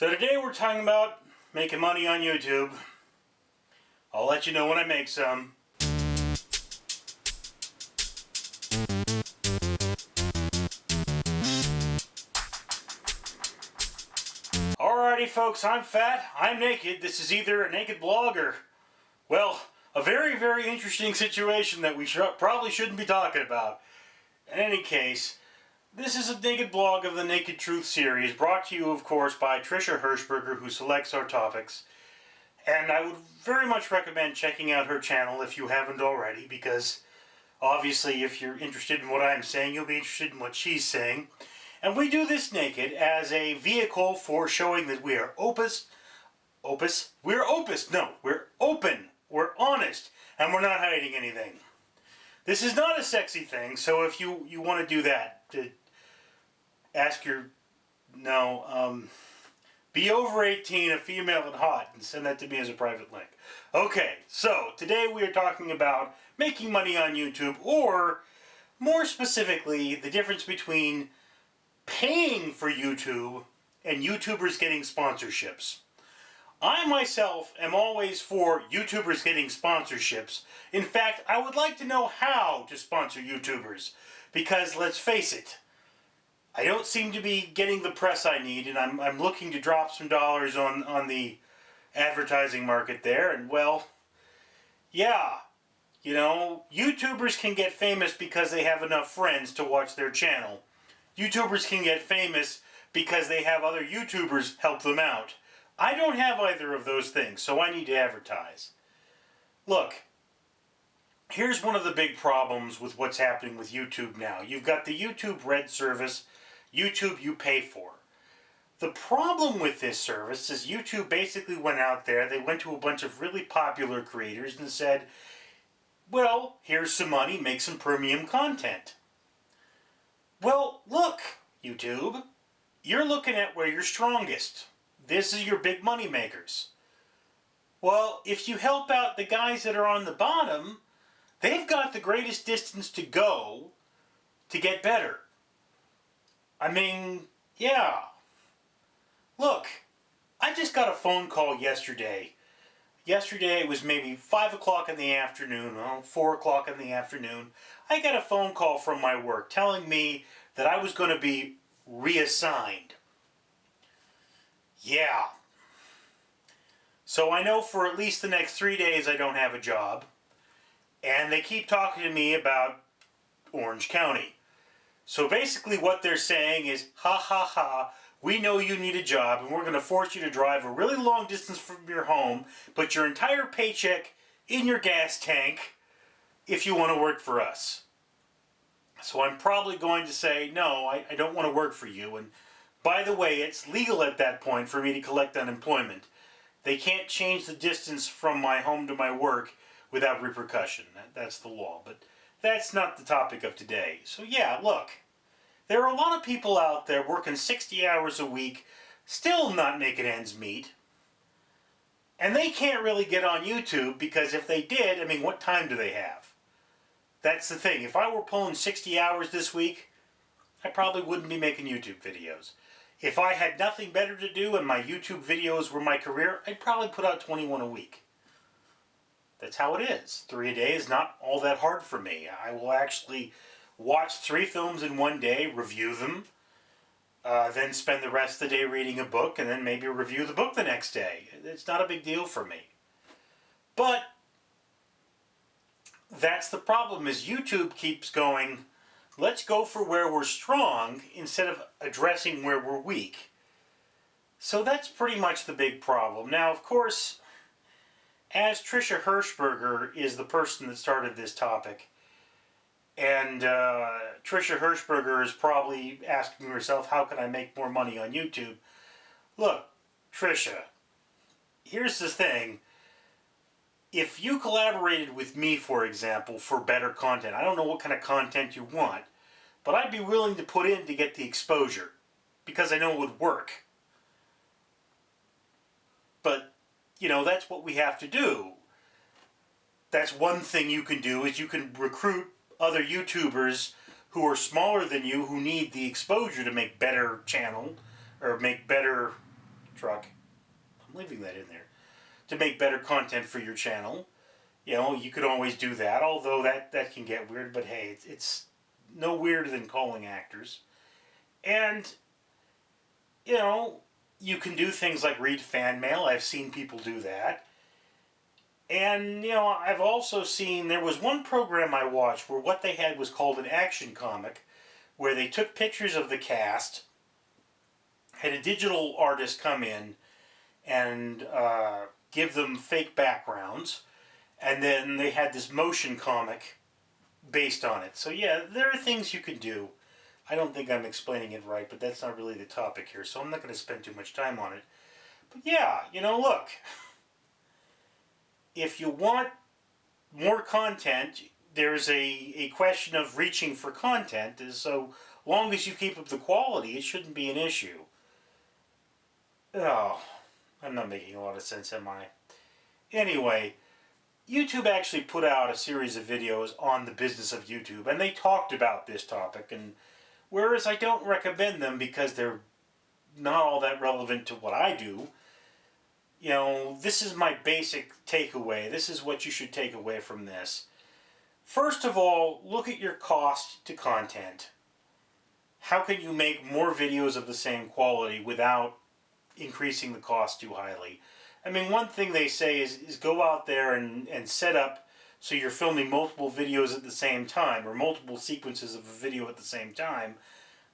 So today we're talking about making money on YouTube. I'll let you know when I make some. Alrighty folks, I'm fat, I'm naked. This is either a naked blog or, well, a very, very interesting situation that we probably shouldn't be talking about. In any case, this is a naked blog of the Naked Truth series, brought to you, of course, by Trisha Hirschberger, who selects our topics. And I would very much recommend checking out her channel if you haven't already, because obviously if you're interested in what I'm saying, you'll be interested in what she's saying. And we do this naked as a vehicle for showing that we are open, we're honest, and we're not hiding anything. This is not a sexy thing, so if you want to do that, to ask your, be over 18, a female and hot, and send that to me as a private link. Okay, so today we are talking about making money on YouTube, or more specifically, the difference between paying for YouTube and YouTubers getting sponsorships. I myself am always for YouTubers getting sponsorships. In fact, I would like to know how to sponsor YouTubers, because let's face it, I don't seem to be getting the press I need, and I'm looking to drop some dollars on the advertising market there, and well, yeah, you know, YouTubers can get famous because they have enough friends to watch their channel. YouTubers can get famous because they have other YouTubers help them out. I don't have either of those things, so I need to advertise. Look, here's one of the big problems with what's happening with YouTube now. You've got the YouTube Red service, YouTube you pay for. The problem with this service is YouTube basically went out there, they went to a bunch of really popular creators and said, well, here's some money, make some premium content. Well, look, YouTube, you're looking at where you're strongest. This is your big money makers. Well, if you help out the guys that are on the bottom, they've got the greatest distance to go to get better. I mean, yeah. Look, I just got a phone call yesterday. Yesterday it was maybe 5 o'clock in the afternoon, 4 o'clock in the afternoon. I got a phone call from my work telling me that I was going to be reassigned. Yeah. So I know for at least the next 3 days I don't have a job. And they keep talking to me about Orange County. So basically what they're saying is, ha ha ha, we know you need a job and we're going to force you to drive a really long distance from your home, put your entire paycheck in your gas tank if you want to work for us. So I'm probably going to say, no, I don't want to work for you. And by the way, it's legal at that point for me to collect unemployment. They can't change the distance from my home to my work without repercussion. That's the law. But that's not the topic of today. So yeah, look, there are a lot of people out there working 60 hours a week, still not making ends meet. And they can't really get on YouTube because if they did, I mean, what time do they have? That's the thing. If I were pulling 60 hours this week, I probably wouldn't be making YouTube videos. If I had nothing better to do and my YouTube videos were my career, I'd probably put out 21 a week. That's how it is. 3 a day is not all that hard for me. I will actually watch 3 films in one day, review them, then spend the rest of the day reading a book, and then maybe review the book the next day. It's not a big deal for me. But that's the problem, is YouTube keeps going, let's go for where we're strong instead of addressing where we're weak. So that's pretty much the big problem. Now, of course, as Trisha Hirschberger is the person that started this topic, and Trisha Hirschberger is probably asking herself, how can I make more money on YouTube? Look, Trisha, here's the thing. If you collaborated with me, for example, for better content, I don't know what kind of content you want, but I'd be willing to put in to get the exposure, because I know it would work. But, you know, that's what we have to do. That's one thing you can do, is you can recruit other YouTubers who are smaller than you, who need the exposure to make better channel, or make better truck. I'm leaving that in there. To make better content for your channel. You know, you could always do that, although that can get weird, but hey, it's no weirder than calling actors. And, you know, you can do things like read fan mail. I've seen people do that. And, you know, I've also seen, there was one program I watched where what they had was called an action comic, where they took pictures of the cast, had a digital artist come in and give them fake backgrounds, and then they had this motion comic based on it. So yeah, there are things you can do. I don't think I'm explaining it right, but that's not really the topic here, so I'm not going to spend too much time on it. But yeah, you know, look, if you want more content, there's a question of reaching for content. So long as you keep up the quality, it shouldn't be an issue. Oh, I'm not making a lot of sense, am I? Anyway, YouTube actually put out a series of videos on the business of YouTube, and they talked about this topic, and whereas I don't recommend them because they're not all that relevant to what I do, you know, this is my basic takeaway. This is what you should take away from this. First of all, look at your cost to content. How can you make more videos of the same quality without increasing the cost too highly? I mean, one thing they say is go out there and set up so you're filming multiple videos at the same time, or multiple sequences of a video at the same time,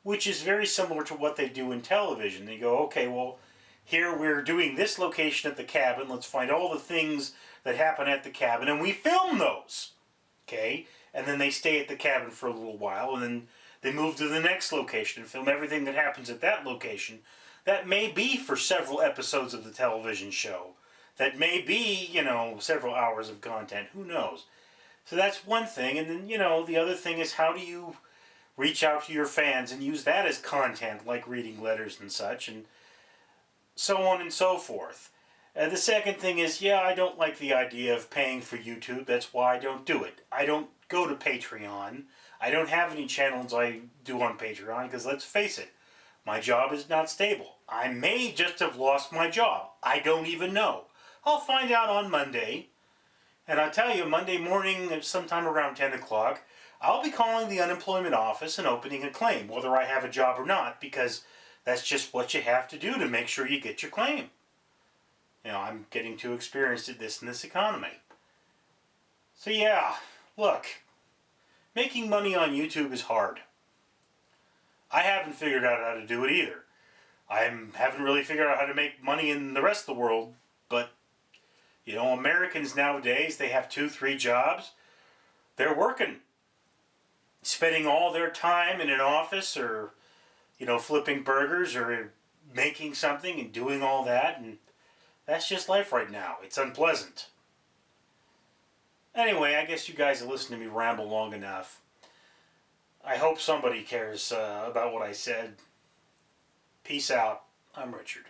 which is very similar to what they do in television. They go, okay, well, here we're doing this location at the cabin, let's find all the things that happen at the cabin, and we film those, okay? And then they stay at the cabin for a little while, and then they move to the next location and film everything that happens at that location. That may be for several episodes of the television show. That may be, you know, several hours of content. Who knows? So that's one thing. And then, you know, the other thing is, how do you reach out to your fans and use that as content, like reading letters and such, and so on and so forth. The second thing is, yeah, I don't like the idea of paying for YouTube. That's why I don't do it. I don't go to Patreon. I don't have any channels I do on Patreon because, let's face it, my job is not stable. I may just have lost my job. I don't even know. I'll find out on Monday. And I'll tell you, Monday morning, sometime around 10 o'clock, I'll be calling the unemployment office and opening a claim, whether I have a job or not, because that's just what you have to do to make sure you get your claim. You know, I'm getting too experienced at this in this economy. So yeah, look, making money on YouTube is hard. I haven't figured out how to do it either. I haven't really figured out how to make money in the rest of the world, but, you know, Americans nowadays, they have 2-3 jobs. They're working, spending all their time in an office, or, you know, flipping burgers or making something and doing all that, and that's just life right now. It's unpleasant. Anyway, I guess you guys have listened to me ramble long enough. I hope somebody cares about what I said. Peace out. I'm Richard.